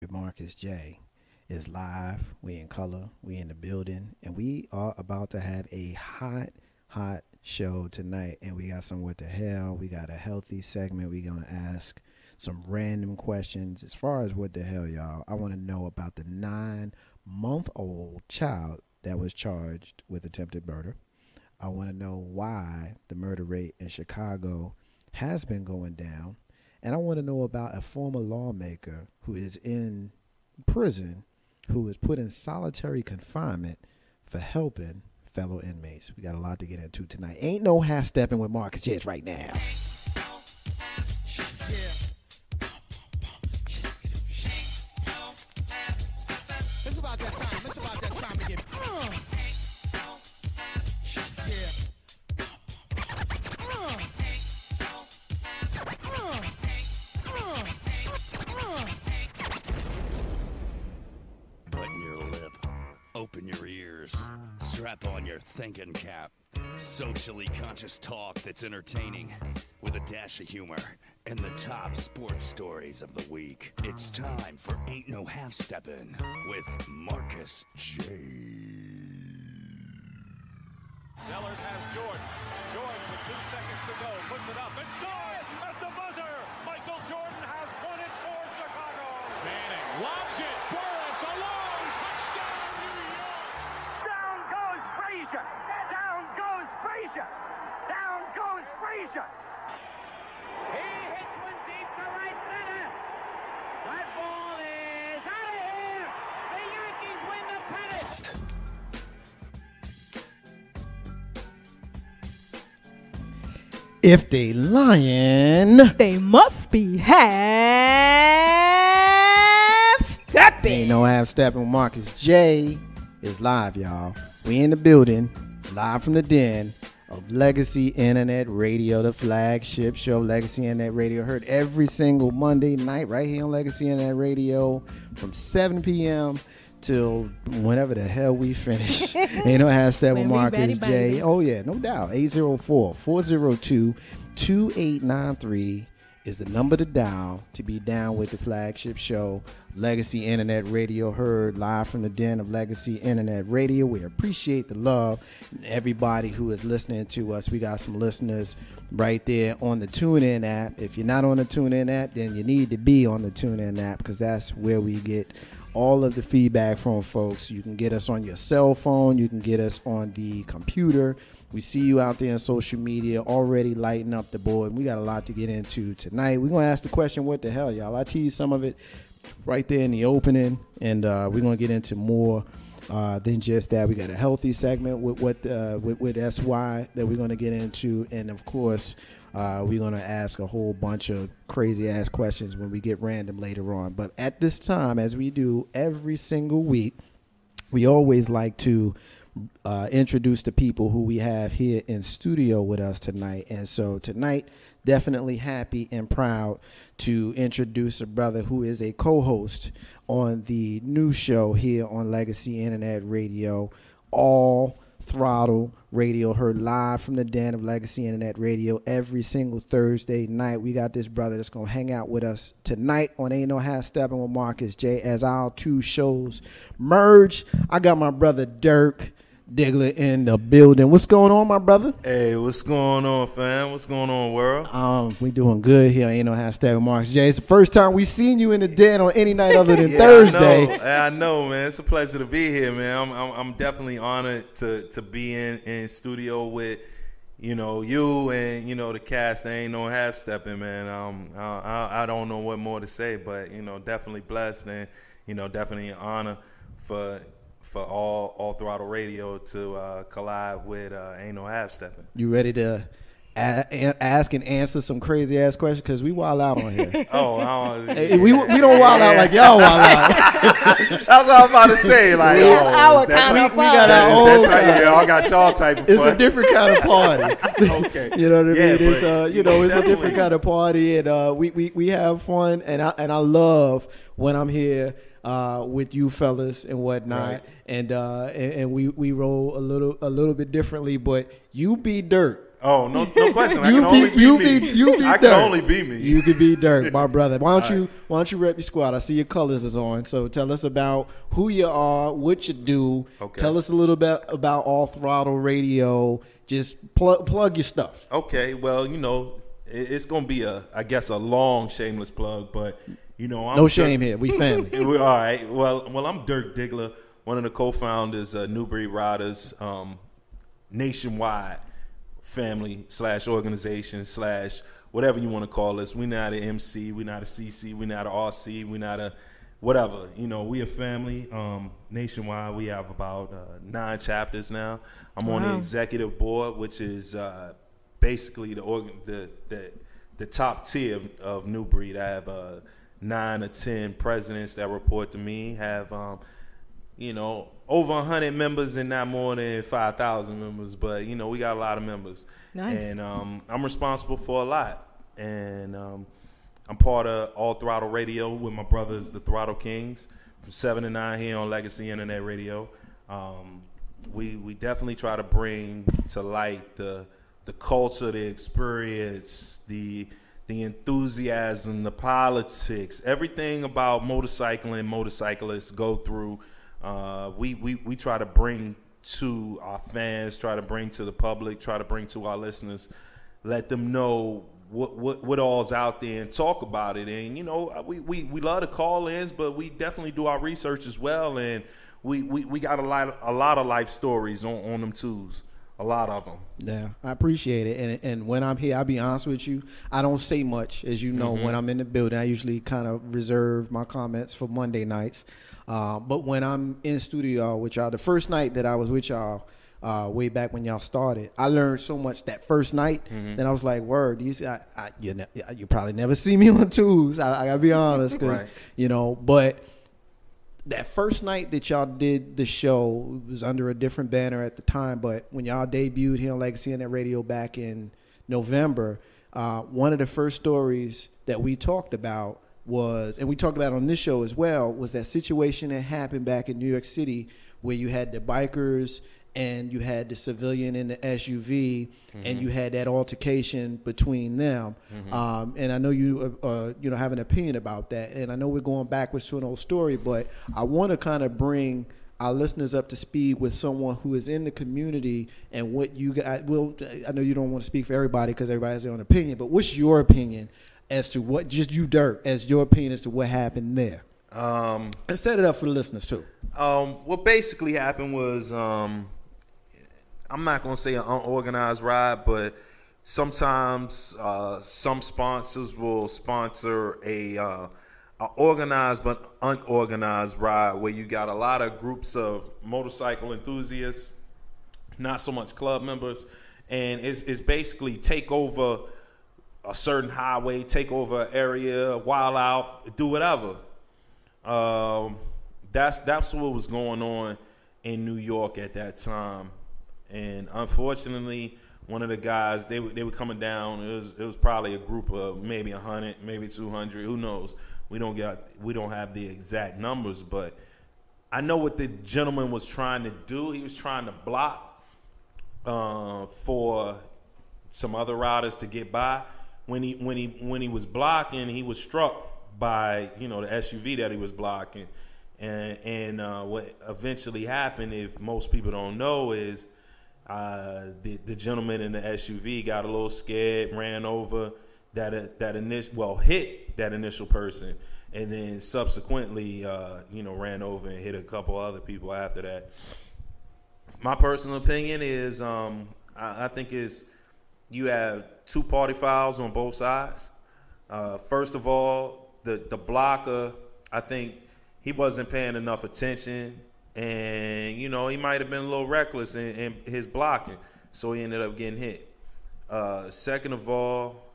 with Marcus J is live. We in color. We in the building, and we are about to have a hot show tonight. And we got some what the hell. We got a healthy segment. We gonna ask some random questions as far as what the hell, y'all. I want to know about the 9-month-old child that was charged with attempted murder. I want to know why the murder rate in Chicago has been going down. And I want to know about a former lawmaker who is in prison, who is put in solitary confinement for helping fellow inmates. We got a lot to get into tonight. Ain't no half stepping with Marcus Jets right now. It's about that time. It's about that time to get. Button your lip, open your ears, strap on your thinking cap. Socially conscious talk that's entertaining with a dash of humor and the top sports stories of the week. It's time for Ain't No Half Steppin' with Marcus J. Sellers has Jordan. Jordan with 2 seconds to go. Puts it up and scores at the buzzer. Michael Jordan has won it for Chicago. Manning lobs it. Burris alone. Touchdown, New York. Down goes Frazier. Down goes Frazier. Down goes Frazier. He hits one deep to right center. That ball is out of here. The Yankees win the pennant. If they lying, They must be half stepping. ain't no half stepping with Marcus J is live, y'all. We in the building, live from the den of Legacy Internet Radio, the flagship show, Legacy Internet Radio. Heard every single Monday night right here on Legacy Internet Radio from 7 p.m. till whenever the hell we finish. Ain't no half step with When we Marcus batty J. baby. Oh, yeah, no doubt. 804-402-2893 is the number to dial to be down with the flagship show, Legacy Internet Radio, heard live from the den of Legacy Internet Radio. We appreciate the love and everybody who is listening to us. We got some listeners right there on the TuneIn app. If you're not on the TuneIn app, then you need to be on the TuneIn app, because that's where we get all of the feedback from folks. You can get us on your cell phone. You can get us on the computer. We see you out there on social media already lighting up the board. We got a lot to get into tonight. We're going to ask the question, what the hell, y'all? I teased some of it right there in the opening, and we're going to get into more than just that. We got a healthy segment with SY that we're going to get into, and of course, we're going to ask a whole bunch of crazy-ass questions when we get random later on. But at this time, as we do every single week, we always like to introduce the people who we have here in studio with us tonight. And so tonight, definitely happy and proud to introduce a brother who is a co-host on the new show here on Legacy Internet Radio, All Throttle Radio, heard live from the den of Legacy Internet Radio every single Thursday night. We got this brother that's going to hang out with us tonight on Ain't No Half Stepping with Marcus J as our two shows merge. I got my brother Dirk Diggler in the building. What's going on, my brother? Hey, what's going on, fam? What's going on, world? We doing good here. Ain't no half step with Marcus J. It's the first time we seen you in the den on any night other than Yeah, Thursday. I know, man. It's a pleasure to be here, man. I'm definitely honored to be in studio with you and the cast. They ain't no half stepping, man. I don't know what more to say, but definitely blessed and definitely an honor for all Throttle Radio to collide with Ain't No Half Stepping. You ready to ask and answer some crazy ass questions? Because we wild out on here. Hey, we don't wild out like y'all wild out. That's what I was about to say. Like, We have our kind of we got our That own. type, yeah, I got y'all type of It's fun. a different kind of party. Okay. You know what I Yeah, mean? It's but, it's a definitely. different kind of party, and we have fun, and I love when I'm here with you fellas and whatnot, Right. and we roll a little bit differently, but you be Dirt. Oh, no question. I You can only be- be you me. be- you be I Dirk. can only be me. You could be Dirk, my brother. Why don't you rep your squad? I see your colors is on. So tell us about who you are, what you do. Okay. Tell us a little bit about All Throttle Radio. Just plug your stuff. Okay, well, it's gonna be I guess a long shameless plug, but I'm No shame here. We family. All right. Well, I'm Dirk Diggler, one of the co-founders of New Breed Riders, nationwide family / organization / whatever you want to call us. We're not an MC, we're not a CC, we're not a RC, we're not a whatever. We a family. Nationwide, we have about 9 chapters now. I'm on the executive board, which is basically the top tier of New Breed. I have 9 or 10 presidents that report to me. Have over 100 members and not more than 5,000 members, but we got a lot of members. Nice. And I'm responsible for a lot. And I'm part of All Throttle Radio with my brothers, the Throttle Kings, from 7 to 9 here on Legacy Internet Radio. We definitely try to bring to light the culture, the experience, the enthusiasm, the politics, everything about motorcycling, motorcyclists go through. We try to bring to our fans, try to bring to the public, try to bring to our listeners, let them know what all's out there and talk about it. And we love the call-ins, but we definitely do our research as well. And we got a lot of life stories on them twos. A lot of them. Yeah, I appreciate it. And when I'm here, I'll be honest with you, I don't say much. As you know, when I'm in the building, I usually kind of reserve my comments for Monday nights. But when I'm in studio with y'all, the first night that I was with y'all, way back when y'all started, I learned so much that first night. Then I was like, word, you probably never see me on twos. I gotta be honest, because, but that first night that y'all did the show, it was under a different banner at the time, but when y'all debuted here on Legacy Internet Radio back in November, one of the first stories that we talked about was, and we talked about on this show as well, was that situation that happened back in New York City where you had the bikers and you had the civilian in the SUV, and you had that altercation between them. And I know you have an opinion about that, and I know we're going backwards to an old story, but I want to kind of bring our listeners up to speed with someone who is in the community and what you guys will. I know you don't want to speak for everybody because everybody has their own opinion, but what's your opinion as to what, just you, Dirk, as your opinion as to what happened there? And set it up for the listeners too. What basically happened was, I'm not going to say an unorganized ride, but sometimes some sponsors will sponsor a organized but unorganized ride where you got a lot of groups of motorcycle enthusiasts, not so much club members, and it's basically take over a certain highway, take over an area, wild out, do whatever. That's what was going on in New York at that time. And unfortunately, one of the guys, they were coming down. It was probably a group of maybe 100, maybe 200. Who knows? We don't have the exact numbers, but I know what the gentleman was trying to do. He was trying to block for some other riders to get by. When he was blocking, he was struck by the SUV that he was blocking, and what eventually happened, if most people don't know, is the gentleman in the SUV got a little scared, ran over hit that initial person, and then subsequently ran over and hit a couple other people after that. My personal opinion is I think is you have two party fouls on both sides. First of all, the blocker, I think he wasn't paying enough attention. And, he might have been a little reckless in his blocking, so he ended up getting hit. Second of all,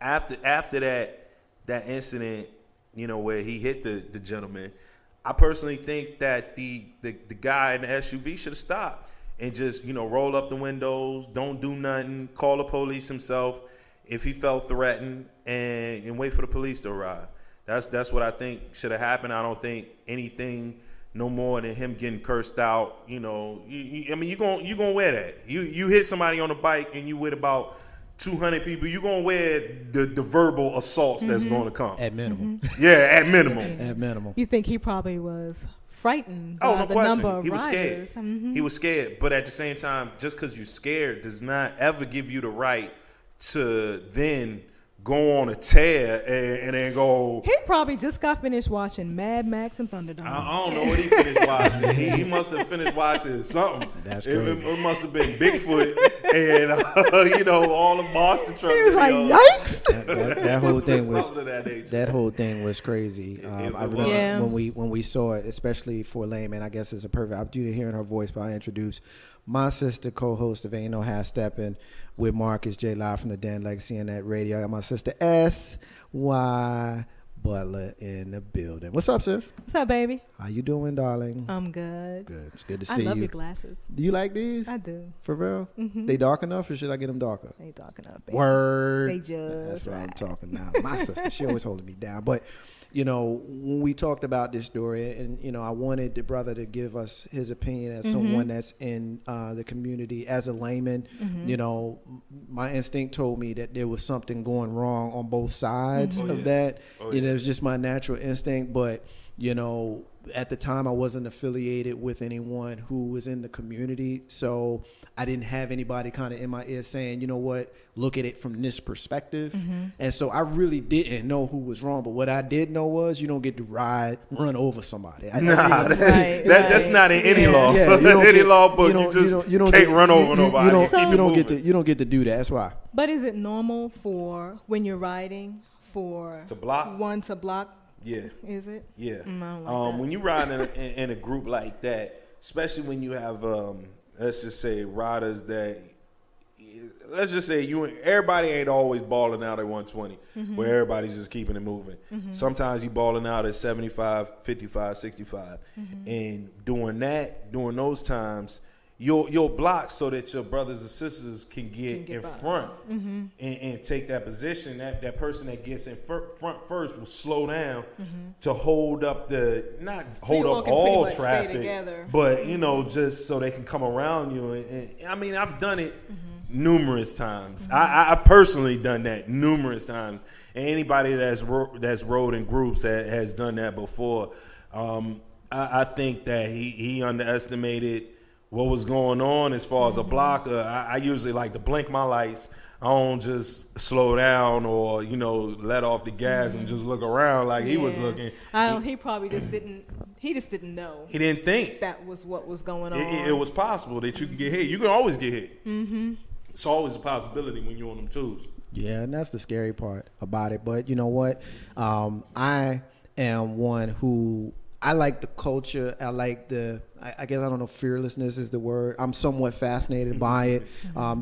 after that incident, where he hit the gentleman, I personally think that the guy in the SUV should have stopped and just, roll up the windows, don't do nothing, call the police himself if he felt threatened, and wait for the police to arrive. That's what I think should have happened. I don't think anything no more than him getting cursed out. You know, I mean, you gonna wear that. You hit somebody on a bike and you with about 200 people, you're going to wear the verbal assaults that's going to come. At minimum. Yeah, at minimum. At minimum. You think he probably was frightened by no the question. number of He was riders. scared. Mm-hmm. He was scared. But at the same time, just because you're scared does not ever give you the right to then go on a tear and then go. He probably just got finished watching Mad Max and Thunderdome. I don't know what he finished watching. He must have finished watching something. That's it, crazy. it must have been Bigfoot and you know, all the monster truck. He was like, videos. yikes! That whole thing was Something of that nature. that whole thing was crazy. I remember Yeah. when we saw it, especially for Layman. I guess it's a perfect opportunity to hear her voice. But I introduce my sister, co-host of Ain't No Half Steppin' with Marcus J. Live from the Den Legacy Internet Radio. I got my sister S.Y. Butler in the building. What's up, sis? What's up, baby? How you doing, darling? I'm good. Good. It's good to I see love you. your glasses. Do you like these? I do. For real? Mhm. They dark enough, or should I get them darker? They talking up, baby. Word. They just That's what I'm right. talking about. My sister, she always holding me down. But, you know, when we talked about this story, and, you know, I wanted the brother to give us his opinion as someone that's in the community, as a layman. You know, my instinct told me that there was something going wrong on both sides of that. You know, it was just my natural instinct. But, you know, at the time I wasn't affiliated with anyone who was in the community, so I didn't have anybody kind of in my ear saying, you know what, look at it from this perspective. And so I really didn't know who was wrong, but what I did know was you don't get to run over somebody. That's not in any law. Yeah, you don't any get- law book. You just can't run over nobody. You don't get to do that. That's why. But is it normal for when you're riding for To block? one to block? Yeah. Is it? Yeah. I don't like that. When you ride in a group like that, especially when you have, let's just say, riders that, let's just say everybody ain't always balling out at 120, where everybody's just keeping it moving. Sometimes you balling out at 75, 55, 65. And during those times, you'll block so that your brothers and sisters can get in front and take that position. That person that gets in front first will slow down to hold up not hold all up can pretty all much stay traffic, together. but you know, just so they can come around you. And I mean, I've done it numerous times. I personally done that numerous times. And anybody that's rode in groups has done that before. I think that he underestimated what was going on as far as a blocker. I usually like to blink my lights. I don't just slow down or, you know, let off the gas and just look around like he was looking. He probably just didn't. He just didn't know. He didn't think That was what was going on. it was possible that you can get hit. You can always get hit. It's always a possibility when you're on them twos. Yeah, and that's the scary part about it. But you know what? I am one who I like the culture. I like I guess I don't know, fearlessness is the word. I'm somewhat fascinated by it.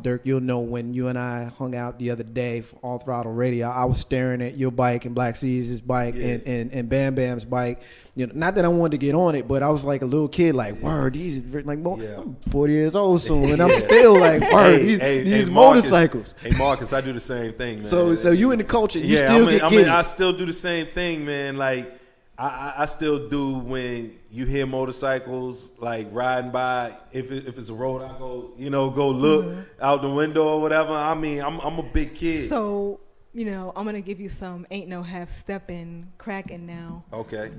Dirk, you'll know when you and I hung out the other day for All Throttle Radio, I was staring at your bike and Black Seas' bike and Bam Bam's bike. You know, not that I wanted to get on it, but I was like a little kid, like, word, these I'm 40 years old soon, and I'm still like, word, these motorcycles. Hey, Marcus, I do the same thing, man. So you in the culture, you I still do the same thing, man. Like, I still do when you hear motorcycles like riding by. If it's a road, I go look out the window or whatever. I mean, I'm a big kid. So, you know, I'm gonna give you some Ain't No Half Steppin' cracking now. Okay.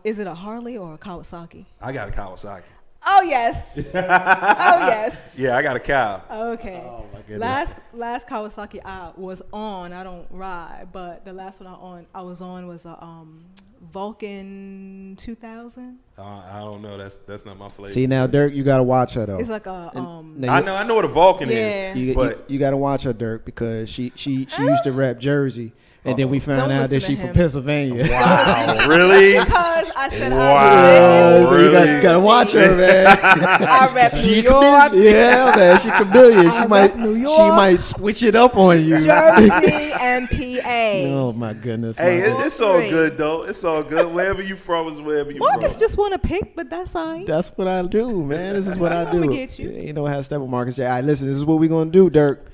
Is it a Harley or a Kawasaki? I got a Kawasaki. Oh yes. Oh yes. Yeah, I got a cow. Okay. Oh my goodness. Last Kawasaki I was on. I don't ride, but the last one I was on was a Vulcan 2000. I don't know. That's not my flavor. See now, Dirk, you gotta watch her though. It's like a I know what a Vulcan Yeah. is, but You got to watch her, Dirk, because she used to rap Jersey, and then we found Don't out that listen she to from him. Pennsylvania. wow, really? because I said Wow, So really? you got to watch her, man. I rap New She York, yeah, man, she chameleon. I rap New She York. might switch it up on you. Jersey, and PA. Oh my goodness. Hey, man. it's all good though. It's all good. Wherever you from is wherever you Marcus from. just want to pick, but that's all right. That's what I do, man. This is what I do. I'ma get you. You know how to step with Marcus J. All right, listen, this is what we're gonna do, Dirk.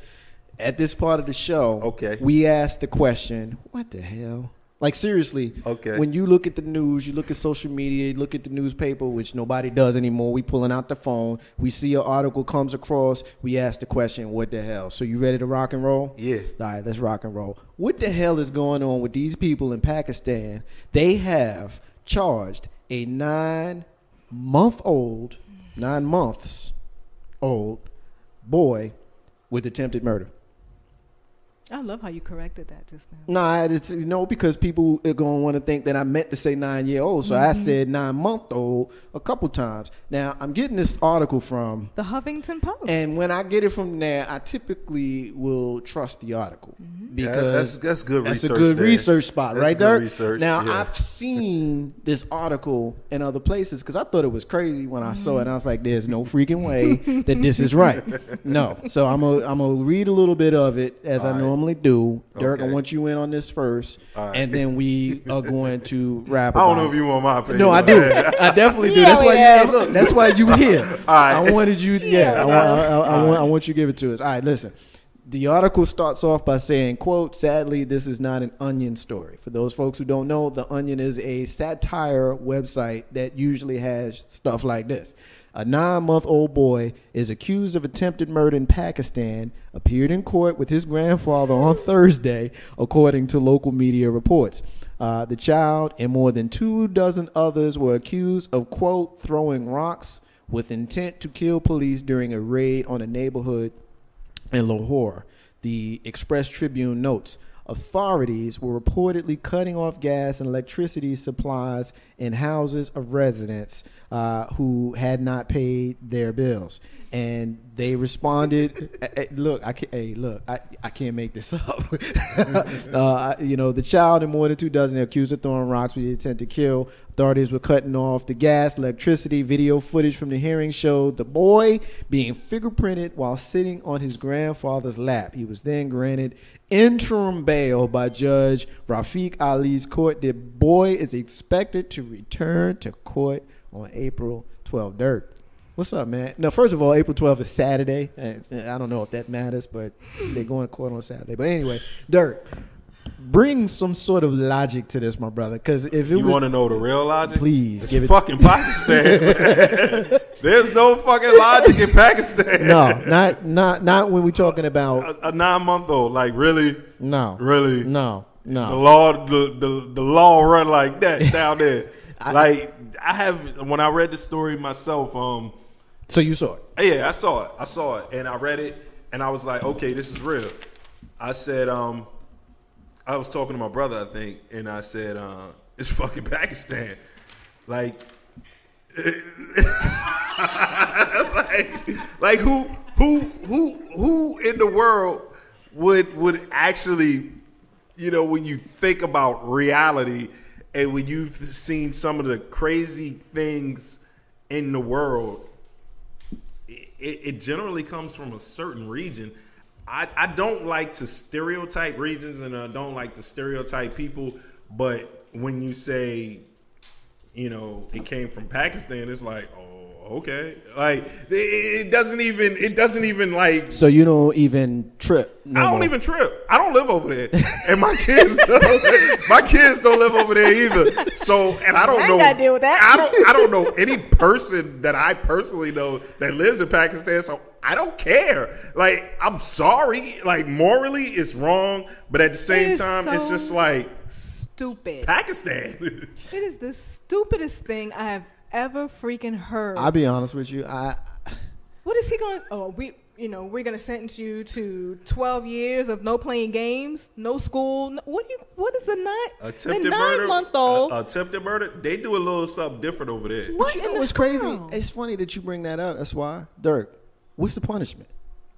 At this part of the show, Okay. we ask the question, what the hell? Like, seriously, Okay. when you look at the news, you look at social media, you look at the newspaper, which nobody does anymore. We pulling out the phone. We see an article comes across. We ask the question, what the hell? So you ready to rock and roll? Yeah. All right, let's rock and roll. What the hell is going on with these people in Pakistan? They have charged a 9 months old boy with attempted murder. I love how you corrected that just now. Nah, it's because people are going to want to think that I meant to say 9-year-old, so I said 9-month-old a couple times. Now, I'm getting this article from The Huffington Post. and when I get it from there, I typically will trust the article because that's good that's research a good there. research spot, That's right good there. research, Now, yeah. I've seen this article in other places because I thought it was crazy when I saw it. And I was like, "There's no freaking way that this is right." No, so I'm gonna read a little bit of it as I normally do. Dirk, I Okay. want you in on this first, All right. and then we are going to wrap. I don't about know it. if you want my opinion. No, I on do. that. I definitely do. Yeah, That's why. yeah. Look, that's why you here. All right. I wanted you. Yeah, I want you to give it to us. All right, listen. The article starts off by saying, "quote Sadly, this is not an Onion story." For those folks who don't know, the Onion is a satire website that usually has stuff like this. A 9-month-old boy is accused of attempted murder in Pakistan, appeared in court with his grandfather on Thursday, according to local media reports. The child and more than 24 others were accused of, quote, throwing rocks with intent to kill police during a raid on a neighborhood in Lahore. The Express Tribune notes, authorities were reportedly cutting off gas and electricity supplies in houses of residents who had not paid their bills. And they responded, "Look, I can't make this up." The child and more than 24 accused of throwing rocks with the intent to kill. Authorities were cutting off the gas, electricity. Video footage from the hearing showed the boy being fingerprinted while sitting on his grandfather's lap. He was then granted interim bail by Judge Rafiq Ali's court. The boy is expected to return to court on April 12th. Dirk, what's up, man? No, first of all, April 12th is Saturday. I don't know if that matters, but they're going to court on Saturday. But anyway, Dirk, bring some sort of logic to this, my brother. Because if it You want to know the real logic? Please, It's give it- fucking Pakistan. Man. There's no fucking logic in Pakistan. no, not when we're talking about A 9-month-old, like really, no, really, no. The law run like that down there. When I read the story myself, So you saw it. yeah, I saw it, and I read it, and I was like, okay, this is real. I said, I was talking to my brother, I think, and I said, it's fucking Pakistan, like who in the world would actually, when you think about reality and when you've seen some of the crazy things in the world, it generally comes from a certain region. I don't like to stereotype regions, and I don't like to stereotype people, but when you say, it came from Pakistan, it's like, oh, okay. Like, it doesn't even like. So you don't even trip. I don't even trip. I don't live over there, and my kids don't live over there either. So, and I don't know. gotta deal with that. I don't know any person that I personally know that lives in Pakistan. So I don't care. Like, I'm sorry. Like, morally, it's wrong, but at the same is time, it's so just like stupid. Pakistan. It is the stupidest thing I have ever freaking heard. I'll be honest with you. What is he going? Oh, we're gonna sentence you to 12 years of no playing games, no school. What is the Attempted murder. 9-month-old? Attempted murder. They do a little something different over there. What You in know the what's crazy? hell? It's funny that you bring that up. That's why, Dirk. What's the punishment?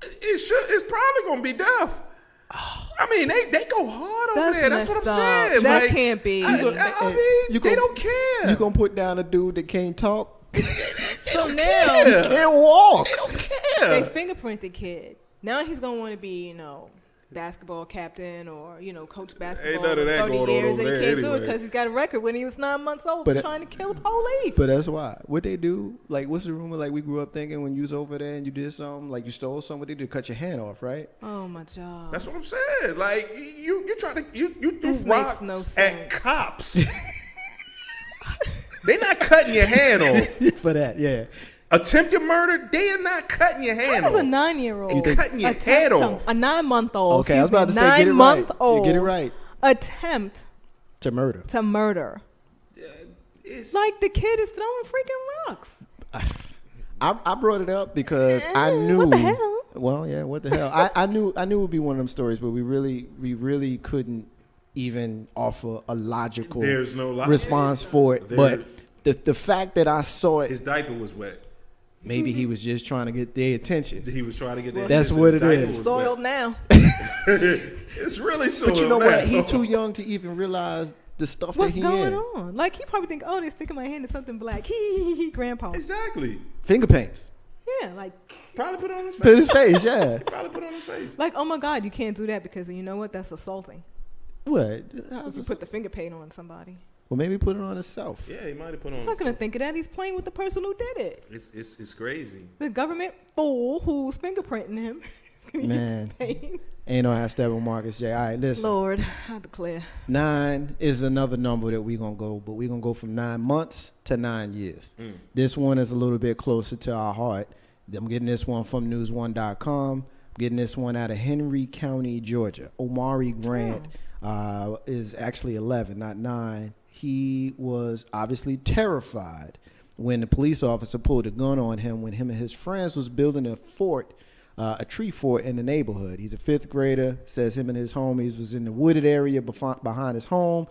It's probably gonna be death. I mean, they go hard over That's there. That's what I'm messed up. saying. That Like, can't be. I mean, they don't care. You gonna put down a dude that can't talk? So now care. Can't walk. They don't care. they fingerprint the kid. Now he's gonna want to be, basketball captain or, coach basketball Ain't none of that 30 going on years, over and he there can't do it anyway. because he's got a record when he was 9 months old But trying to kill police. But that's why. What they do, like, what's the rumor? Like, we grew up thinking when you was over there and you did something, like you stole something, what they did, cut your hand off, right? Oh my God. That's what I'm saying. Like you try to you threw This rocks makes no at sense. cops. They not cutting your hand off. For that, yeah. Attempted murder, they are not cutting your hand How does a off. 9-year-old Cutting your head off. a 9-month-old, Okay, I was about to say, get it right. 9-month-old You get it right. attempt To murder. to murder? It's Like the kid is throwing freaking rocks. I brought it up because I knew. What the hell? Well, yeah, what the hell? I knew it would be one of them stories, but we really couldn't even offer a logical There's no logic. response for it. There- But the fact that I saw it, his diaper was wet. maybe he was just trying to get their attention. He was trying to get that. That's his what it diaper is. was Soiled wet. now. It's really soiled. But you know now. what? He too young to even realize the stuff What's that he going in. on? Like, he probably think, oh, they're sticking my hand in something black. He, grandpa. Exactly. Finger paints. Yeah, like, Probably put it on his Put face. his face, yeah. Probably put it on his face. oh my God, you can't do that because you know what? That's assaulting. What? If you put the finger paint on somebody. Well, maybe put it on himself. Yeah, he might have put on. I'm not going to think of that. He's playing with the person who did it. It's crazy. The government fool who's fingerprinting him. is gonna get Man. paid. Ain't no how Steppin Marcus J. All right, listen. Lord, I declare. 9 is another number that we're going to go, but we're going to go from 9 months to 9 years. This one is a little bit closer to our heart. I'm getting this one from news1.com. I'm getting this one out of Henry County, Georgia. Omari Grant is actually 11, not 9. He was obviously terrified when the police officer pulled a gun on him when him and his friends was building a fort, a tree fort in the neighborhood. He's a 5th grader, says him and his homies was in the wooded area behind his home,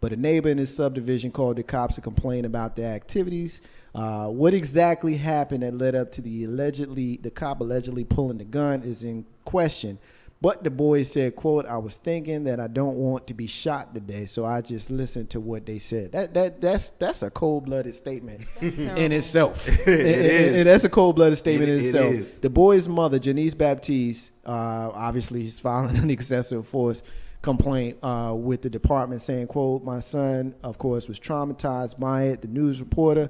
but a neighbor in his subdivision called the cops to complain about the activities. What exactly happened that led up to the cop allegedly pulling the gun is in question. But the boys said, quote, "I was thinking that I don't want to be shot today, so I just listened to what they said." That's a cold-blooded statement in itself. It is. That's a cold-blooded statement in It itself. is. The boy's mother, Janice Baptiste, obviously is filing an excessive force complaint with the department saying, quote, "My son, of course, was traumatized by it." The news reporter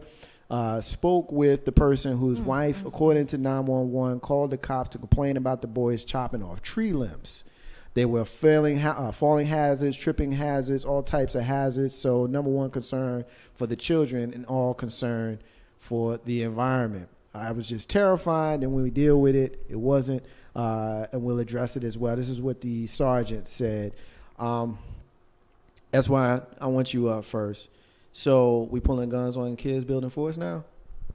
spoke with the person whose wife, according to 911, called the cops to complain about the boys chopping off tree limbs. They were falling hazards, tripping hazards, all types of hazards. So number one concern for the children and all concern for the environment. I was just terrified, and when we deal with it, it wasn't, and we'll address it as well. This is what the sergeant said. That's why I want you up first. So we pulling guns on kids building forts now?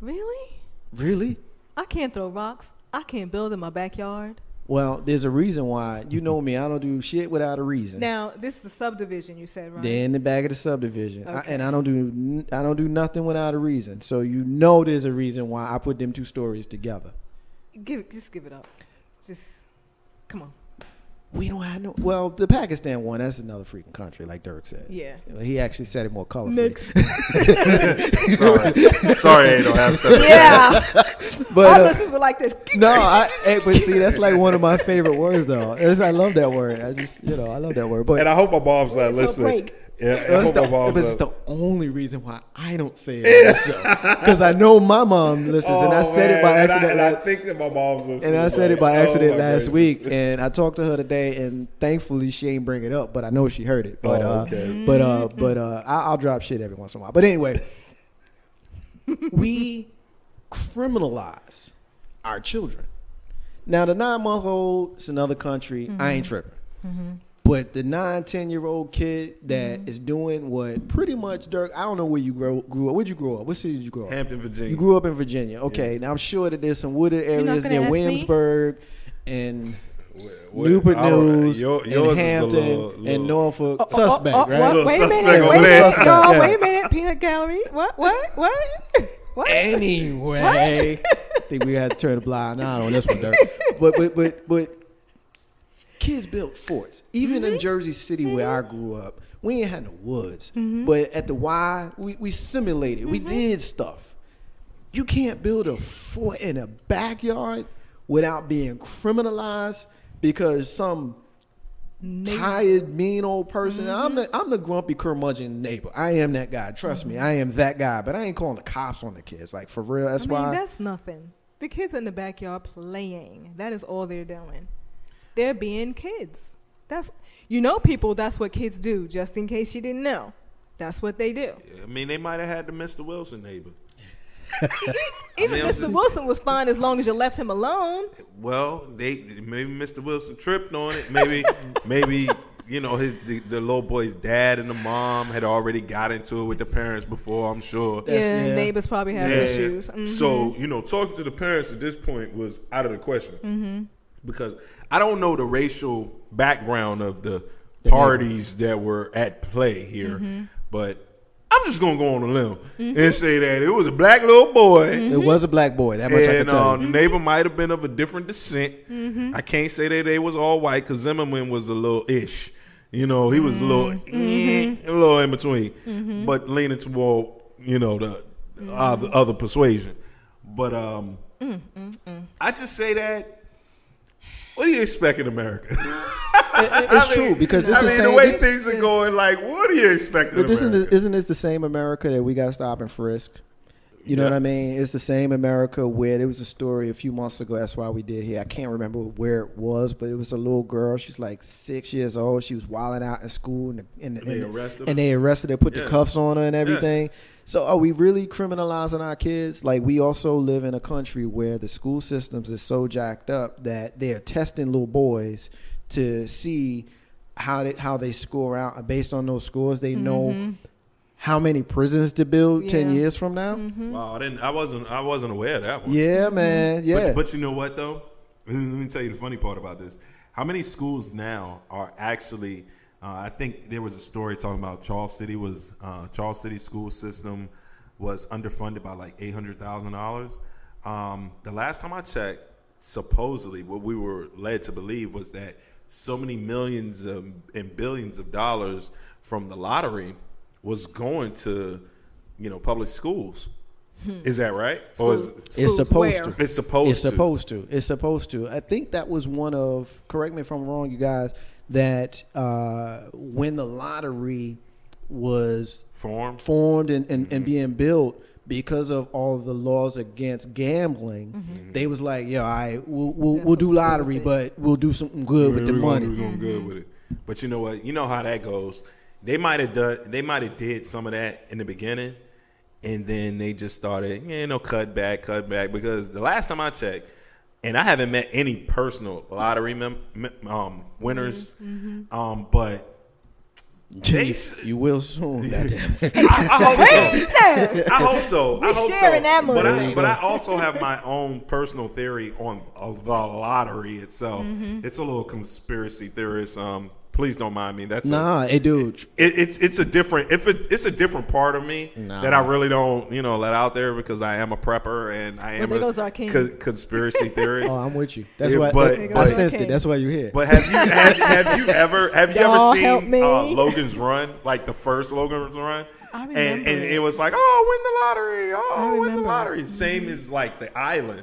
Really? Really? I can't throw rocks. I can't build in my backyard. Well, there's a reason why. You know me. I don't do shit without a reason. Now, this is a subdivision, you said, right? They're in the back of the subdivision, Okay. and I don't do nothing without a reason. So you know there's a reason why I put them two stories together. Just give it up. Just, come on. We don't have no. Well, the Pakistan one, that's another freaking country, like Dirk said. Yeah. He actually said it more colorfully. Next. Sorry, I don't have stuff. Yeah. But Our listeners were like this. no, but see, that's like one of my favorite words, though. I love that word. I love that word. But And I hope my mom's not It's a listening. break. Yeah, I hope my mom's it's not. the only reason why I don't say it because I know my mom listens, and I said it by accident. And I think that my mom's listening. And I said it by Oh, accident my last gracious. week, and I talked to her today, and thankfully she ain't bring it up, but I know she heard it. But okay. I'll drop shit every once in a while. But anyway, we criminalize our children. Now the 9-month-old is another country. I ain't tripping. But the 9-10-year-old kid that is doing what pretty much Dirk, I don't know where you grew up. Where'd you grow up? What city did you grow up? Hampton, Virginia. You grew up in Virginia. Okay. Now I'm sure that there's some wooded not areas gonna near ask me? Williamsburg and What- Newport I don't- News yours and is a Hampton little- and Norfolk. Oh, Suspect, right? Little Wait a suspect minute. over Wait a there. minute. Y'all, Yeah. wait a minute. Peanut gallery. What? What? Anyway, I think we had to turn a blind eye on this one, Dirk. But kids built forts. Even in Jersey City, where I grew up, we ain't had no woods. But at the Y, we simulated. We did stuff. You can't build a fort in a backyard without being criminalized because some tired, mean old person. I'm the grumpy curmudgeon neighbor. I am that guy. Trust me, I am that guy. But I ain't calling the cops on the kids. Like, for real, that's why. That's nothing. The kids in the backyard playing. That is all they're doing. They're being kids. That's people. That's what kids do. Just in case you didn't know, that's what they do. I mean, they might have had the Mr. Wilson neighbor. Even Mr. Wilson was fine as long as you left him alone. Well, maybe Mr. Wilson tripped on it. Maybe the little boy's dad and the mom had already got into it with the parents before. I'm sure. Neighbors probably have issues. So talking to the parents at this point was out of the question because I don't know the racial background of the parties that were at play here, but I'm just gonna go on a limb and say that it was a black little boy. It was a black boy. That much I can tell you. The neighbor might have been of a different descent. I can't say that they was all white because Zimmerman was a little ish. He was a little in between, but leaning toward the other persuasion. But I just say that. What do you expect in America? It's true because it's the way things are going. Like, what do you expect in America? Isn't this the same America that we got to stop and frisk? You know what I mean? It's the same America where there was a story a few months ago. That's why we did here. I can't remember where it was, but it was a little girl. She's like 6 years old. She was wilding out in school, and they arrested her, put the cuffs on her and everything. So are we really criminalizing our kids? Like, we also live in a country where the school systems is so jacked up that they're testing little boys to see how they score out. Based on those scores, they know how many prisons to build 10 years from now. Wow, I wasn't aware of that one. Yeah, man. Yeah. But you know what though? Let me tell you the funny part about this. How many schools now are actually? I think there was a story talking about Charles City school system was underfunded by like $800,000. The last time I checked, supposedly what we were led to believe was that so many millions and billions of dollars from the lottery was going to, public schools. Is that right? It's supposed to. It's supposed to. I think that was one of, correct me if I'm wrong, you guys, that when the lottery was formed and being built, because of all of the laws against gambling, they was like, "Yo, we'll do lottery, but we'll do something good with the money." Do something good with it. But you know what? You know how that goes. They might have did some of that in the beginning, and then they just started, cut back. Because the last time I checked, and I haven't met any personal lottery winners, but. Jeez, you will soon. I hope so. Sharing that movie. But I also have my own personal theory on the lottery itself. It's a little conspiracy theorist. Please don't mind me. That's dude. It's a different. It's a different part of me that I really don't let out there because I am a prepper and I am a conspiracy theorist. Oh, I'm with you. That's why. I sensed it. That's why you're here. But have you ever seen Logan's Run, like the first Logan's Run? I remember. And it was like, win the lottery. Win the lottery. Same as like the island,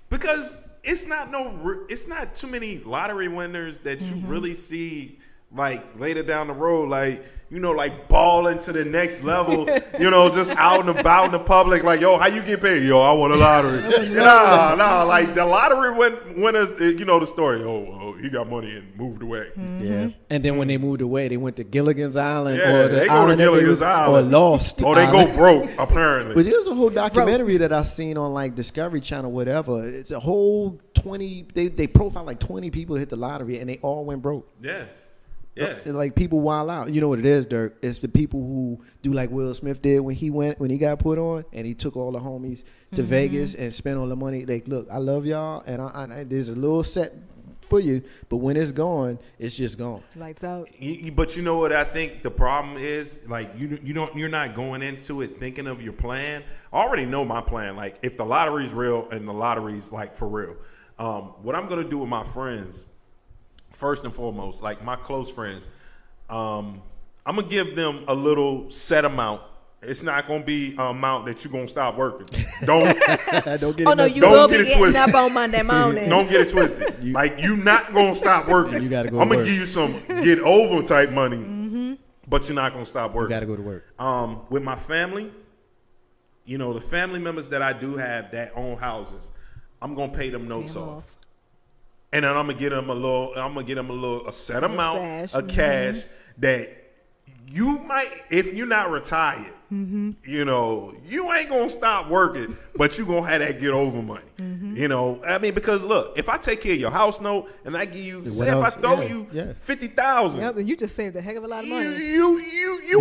because. It's not too many lottery winners that you really see like later down the road, like ball into the next level, just out and about in the public, like, yo, how you get paid? Yo, I won a lottery. Nah, like the lottery winners, the story. Oh, he got money and moved away. Yeah, and then when they moved away, they went to Gilligan's Island, they go to Gilligan's Island, or Lost, or they go broke apparently. But there's a whole documentary that I seen on like Discovery Channel, whatever. It's a whole 20. They profiled like 20 people who hit the lottery, and they all went broke. Yeah. Like people wild out. You know what it is, Dirk? It's the people who do like Will Smith did when he got put on and he took all the homies to Vegas and spent all the money. Like, look, I love y'all, and I there's a little set for you, but when it's gone, it's just gone. Lights out. But you know what I think the problem is? Like you're not going into it thinking of your plan. I already know my plan. Like if the lottery's real and the lottery's like for real, what I'm gonna do with my friends. First and foremost, like my close friends, I'm gonna give them a little set amount it's not gonna be an amount that you're gonna stop working. Don't Don't get Oh it no, messed you up. will get be it getting twisted. up on Monday morning. don't get it twisted. Like you not gonna stop working. You gotta go I'm to gonna work. give you some get over type money, but you're not gonna stop You working. got to go to work. With my family, you know, the family members that I do have that own houses, I'm gonna pay them notes Pay 'em off. off. And then I'm gonna get them a set amount stash. of cash that you might, if you're not retired, you know, you ain't gonna stop working, but you gonna have that get over money. You know, I mean, because look, if I take care of your house note and I give you, What say if I else? throw Yeah, you yeah. 50,000, Yep, and you just saved a heck of a lot of money. you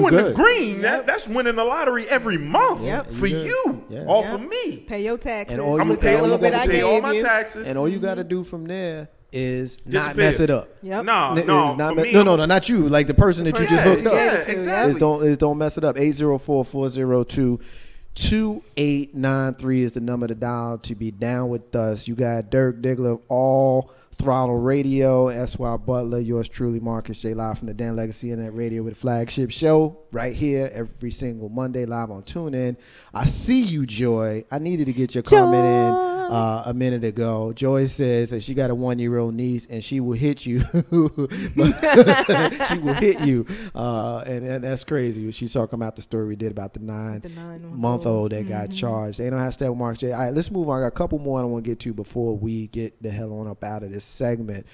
in the good. green. That's winning the lottery every month Yep. for You good. you, Yeah. off Yep. of me. Pay your taxes. And all I'm you- gonna pay, all I'm you gonna gotta pay do- all my you. taxes. And all you got to do from there is not Disappear. mess it up. Yep. No, Is no, not for me, me, no, not you. Like the person that you just person hooked you up. gave Yeah, it to, exactly. Don't mess it up. 804-402-2893 is the number to dial to be down with us. You got Dirk Diggler of All Throttle Radio, S.Y. Butler, yours truly, Marcus J. Live from the Dan Legacy Internet Radio with a flagship show right here every single Monday live on TuneIn. I see you, Joy. I needed to get your comment in a minute ago. Joy says that she got a 1-year-old niece and she will hit you. She will hit you. And that's crazy. She's talking about the story we did about the 9-month-old that got charged. They don't have to stay with Mark J. All right, let's move on. I got a couple more I want to get to before we get the hell on up out of this segment.